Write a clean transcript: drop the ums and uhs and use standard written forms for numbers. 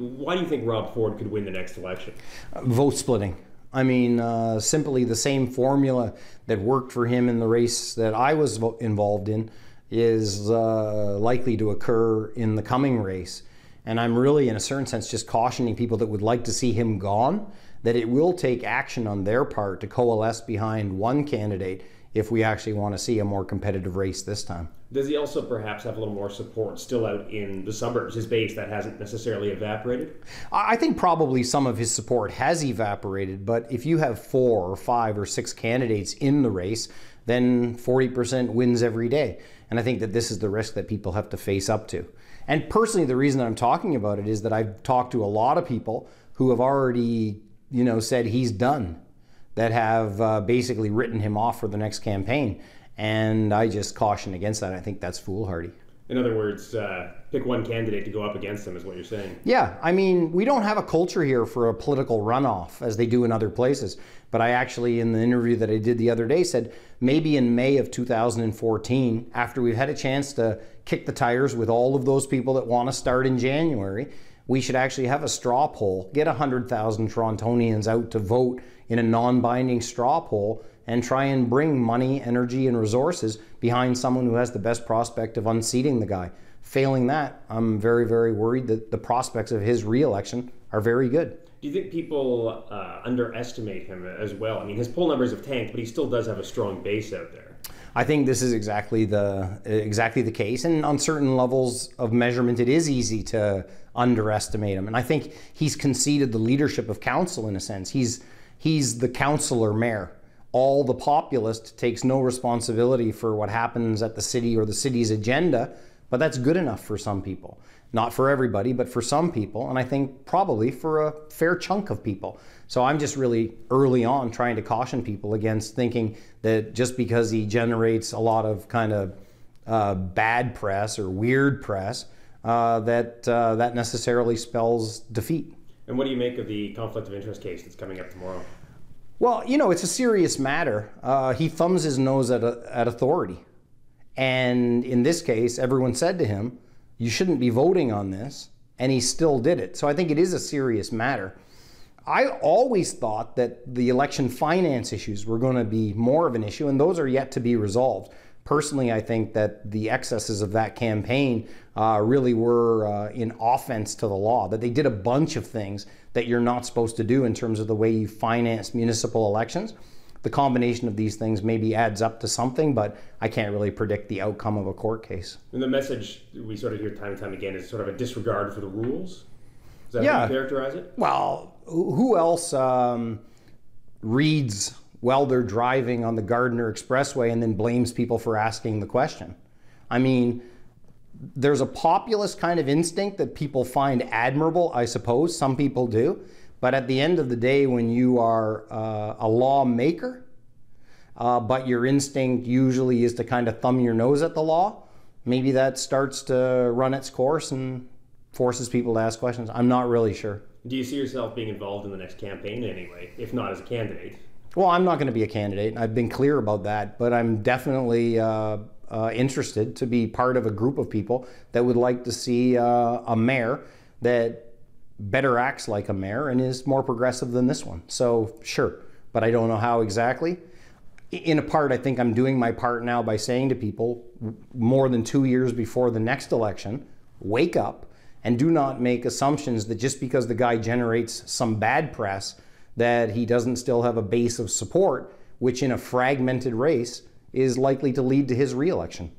Why do you think Rob Ford could win the next election? Vote splitting. I mean, simply the same formula that worked for him in the race that I was involved in is likely to occur in the coming race. And I'm really, in a certain sense, just cautioning people that would like to see him gone, that it will take action on their part to coalesce behind one candidate if we actually want to see a more competitive race this time. Does he also perhaps have a little more support still out in the suburbs, his base that hasn't necessarily evaporated? I think probably some of his support has evaporated, but if you have 4 or 5 or 6 candidates in the race, then 40% wins every day. And I think that this is the risk that people have to face up to. And personally, the reason I'm talking about it is that I've talked to a lot of people who have already, said he's done, that have basically written him off for the next campaign. And I just caution against that. I think that's foolhardy. In other words, pick one candidate to go up against them is what you're saying. Yeah, I mean, we don't have a culture here for a political runoff as they do in other places. But I actually, in the interview that I did the other day, said maybe in May of 2014, after we've had a chance to kick the tires with all of those people that want to start in January, we should actually have a straw poll, get 100,000 Torontonians out to vote in a non-binding straw poll, and try and bring money, energy, and resources behind someone who has the best prospect of unseating the guy. Failing that, I'm very, very worried that the prospects of his re-election are very good. Do you think people underestimate him as well? I mean, his poll numbers have tanked, but he still does have a strong base out there. I think this is exactly the case, and on certain levels of measurement, it is easy to underestimate him. And I think he's conceded the leadership of council in a sense. He's the councillor mayor. All the populist takes no responsibility for what happens at the city or the city's agenda, but that's good enough for some people. Not for everybody, but for some people, and I think probably for a fair chunk of people. So I'm just really early on trying to caution people against thinking that just because he generates a lot of kind of bad press or weird press, that necessarily spells defeat. And what do you make of the conflict of interest case that's coming up tomorrow? Well, it's a serious matter. He thumbs his nose at authority. And in this case, everyone said to him, you shouldn't be voting on this, and he still did it. So I think it is a serious matter. I always thought that the election finance issues were going to be more of an issue, and those are yet to be resolved. Personally, I think that the excesses of that campaign really were in offense to the law, that they did a bunch of things that you're not supposed to do in terms of the way you finance municipal elections. The combination of these things maybe adds up to something, but I can't really predict the outcome of a court case. And the message we sort of hear time and time again is sort of a disregard for the rules? Is that how you characterize it? Well, who else reads while they're driving on the Gardiner Expressway and then blames people for asking the question? I mean, there's a populist kind of instinct that people find admirable, I suppose. Some people do. But at the end of the day, when you are a lawmaker, but your instinct usually is to kind of thumb your nose at the law, maybe that starts to run its course and forces people to ask questions. I'm not really sure. Do you see yourself being involved in the next campaign anyway, if not as a candidate? Well, I'm not going to be a candidate. I've been clear about that, but I'm definitely interested to be part of a group of people that would like to see a mayor that better acts like a mayor and is more progressive than this one. So sure, but I don't know how exactly. In a part, I think I'm doing my part now by saying to people more than 2 years before the next election, wake up and do not make assumptions that just because the guy generates some bad press that he doesn't still have a base of support, which in a fragmented race is likely to lead to his re-election.